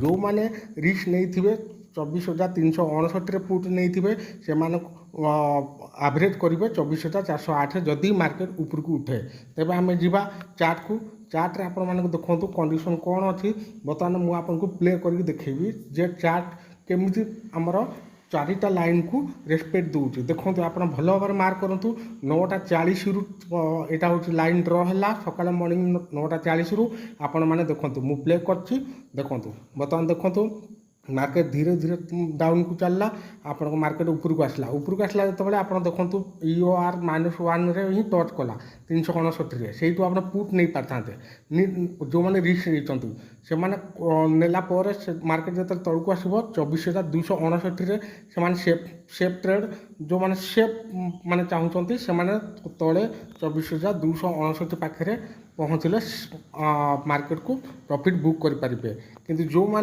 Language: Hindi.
जो मैंने रिस्क नहीं 24,369 पुट नहीं से एवरेज करेंगे 24,408 जदि मार्केट उपरक उठे। तेज आम जा चार्ट को चार्ट्रे आपण देखो कंडीशन कौन अच्छी बर्तमान मुझे प्ले करके देखेबी जे चार्ट केमी आमर चारिटा लाइन को रेस्पेक्ट दूसरी देखो आप भल भाव मार्क करूँ 9:40 रु यहाँ हूँ लाइन ड्र है सका मर्निंग 9:40 रु आपण मैंने देखो मु प्ले कर देखो बर्तमान देखो मार्केट धीरे धीरे डाउन को चलला आपण मार्केट उपरक आसला जो आप देखो EOR -1 ही टच कला 369 से आप पुट नहीं पारते जो मैंने रिस्क नहीं से नेला मार्केट जो तौक आसो 24,269 से सेफ ट्रेड जो मैंने सेफ माने चाहूँगी से तले 24,269 पाखे पहुँचले मार्केट को प्रॉफिट बुक करें कि जो मैंने